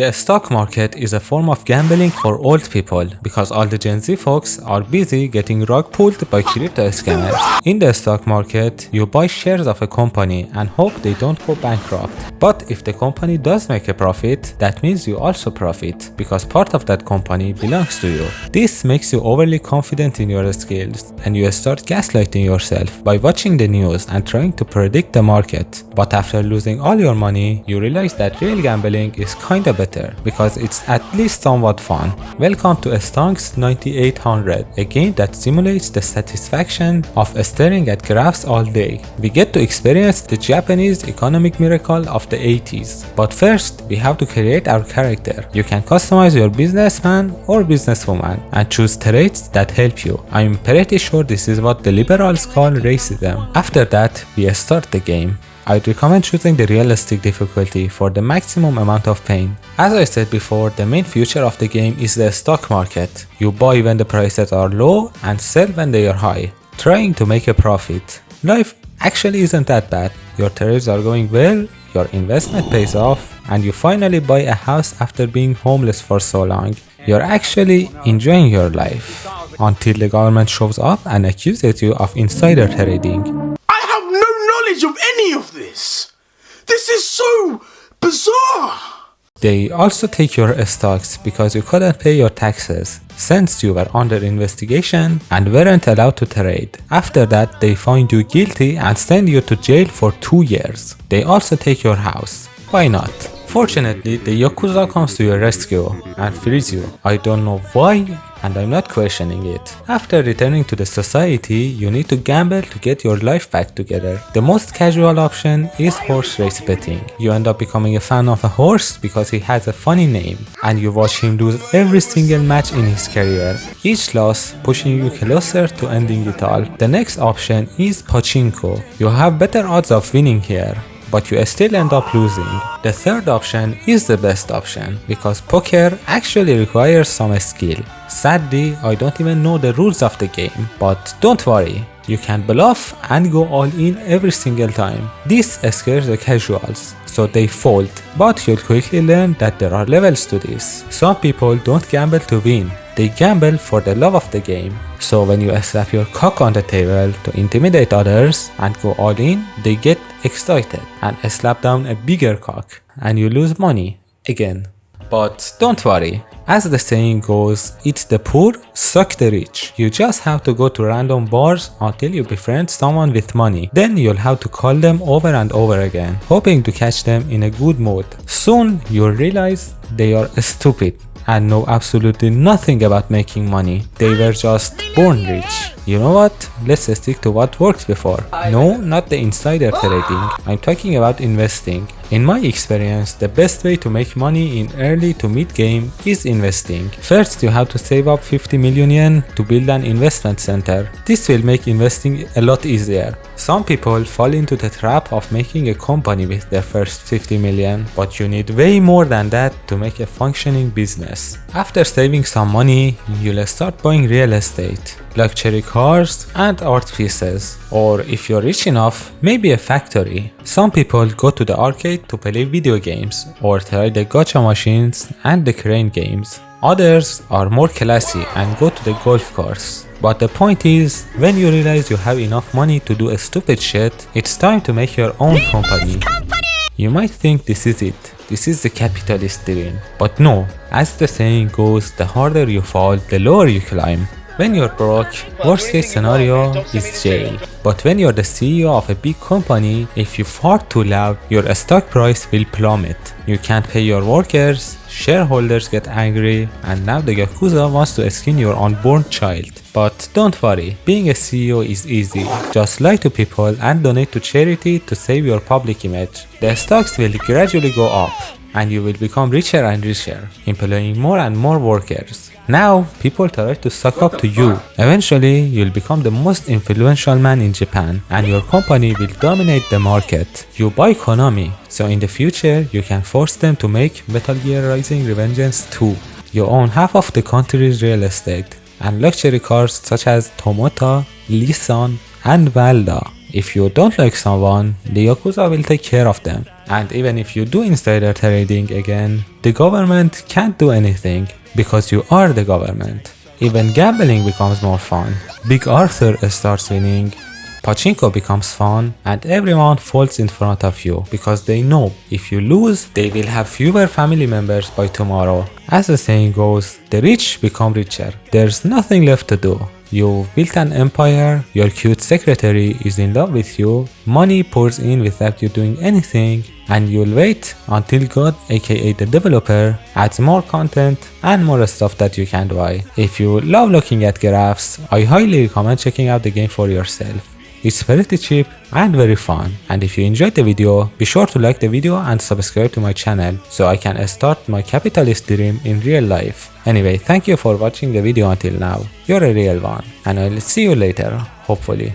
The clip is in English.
The stock market is a form of gambling for old people because all the Gen Z folks are busy getting rug pulled by crypto scammers. In the stock market, you buy shares of a company and hope they don't go bankrupt. But if the company does make a profit, that means you also profit because part of that company belongs to you. This makes you overly confident in your skills and you start gaslighting yourself by watching the news and trying to predict the market. But after losing all your money, you realize that real gambling is kinda better because it's at least somewhat fun. Welcome to Stonks-9800, a game that simulates the satisfaction of staring at graphs all day. We get to experience the Japanese economic miracle of the 80s. But first, we have to create our character. You can customize your businessman or businesswoman and choose traits that help you. I'm pretty sure this is what the liberals call racism. After that, we start the game. I'd recommend choosing the realistic difficulty for the maximum amount of pain. As I said before, the main feature of the game is the stock market. You buy when the prices are low and sell when they are high, trying to make a profit. Life actually isn't that bad. Your trades are going well, your investment pays off, and you finally buy a house after being homeless for so long. You're actually enjoying your life until the government shows up and accuses you of insider trading. Of any of this. This is so bizarre. They also take your stocks because you couldn't pay your taxes since you were under investigation and weren't allowed to trade. After that, they find you guilty and send you to jail for 2 years. They also take your house. Why not? Fortunately, the Yakuza comes to your rescue and frees you. I don't know why, and I'm not questioning it. After returning to the society, you need to gamble to get your life back together. The most casual option is horse race betting. You end up becoming a fan of a horse because he has a funny name, and you watch him lose every single match in his career, each loss pushing you closer to ending it all. The next option is pachinko. You have better odds of winning here, but you still end up losing. The third option is the best option because poker actually requires some skill. Sadly, I don't even know the rules of the game, but don't worry, you can bluff and go all in every single time. This scares the casuals, so they fold, but you'll quickly learn that there are levels to this. Some people don't gamble to win, they gamble for the love of the game. So when you slap your cock on the table to intimidate others and go all in, they get excited and slap down a bigger cock and you lose money again. But don't worry, as the saying goes, it's the poor suck the rich. You just have to go to random bars until you befriend someone with money. Then you'll have to call them over and over again, hoping to catch them in a good mood. Soon you'll realize they are stupid and know absolutely nothing about making money. They were just born rich. You know what? Let's stick to what worked before. No, not the insider trading. I'm talking about investing. In my experience, the best way to make money in early to mid game is investing. First, you have to save up 50 million yen to build an investment center. This will make investing a lot easier. Some people fall into the trap of making a company with their first 50 million, but you need way more than that to make a functioning business. After saving some money, you'll start buying real estate, luxury cars and art pieces, or if you're rich enough, maybe a factory. Some people go to the arcade to play video games or try the gacha machines and the crane games. Others are more classy and go to the golf course. But the point is, when you realize you have enough money to do a stupid shit, it's time to make your own company. You might think this is it. This is the capitalist dream. But no, as the saying goes, the harder you fall, the lower you climb. When you're broke, worst case scenario is jail. But when you're the CEO of a big company, if you fart too loud, your stock price will plummet. You can't pay your workers, shareholders get angry, and now the Yakuza wants to skin your unborn child. But don't worry, being a CEO is easy. Just lie to people and donate to charity to save your public image. The stocks will gradually go up, and you will become richer and richer, employing more and more workers. Now, people try to suck up to you. Eventually, you'll become the most influential man in Japan, and your company will dominate the market. You buy Konami, so in the future, you can force them to make Metal Gear Rising Revengeance 2. You own half of the country's real estate, and luxury cars such as Toyota, Nissan, and Valda. If you don't like someone, the Yakuza will take care of them. And even if you do insider trading again, the government can't do anything because you are the government. Even gambling becomes more fun. Big Arthur starts winning, Pachinko becomes fun, and everyone falls in front of you because they know if you lose, they will have fewer family members by tomorrow. As the saying goes, the rich become richer. There's nothing left to do. You've built an empire, your cute secretary is in love with you, money pours in without you doing anything, and you'll wait until God, aka the developer, adds more content and more stuff that you can buy. If you love looking at graphs, I highly recommend checking out the game for yourself. It's pretty cheap and very fun, and if you enjoyed the video, be sure to like the video and subscribe to my channel so I can start my capitalist dream in real life. Anyway, thank you for watching the video until now. You're a real one, and I'll see you later, hopefully.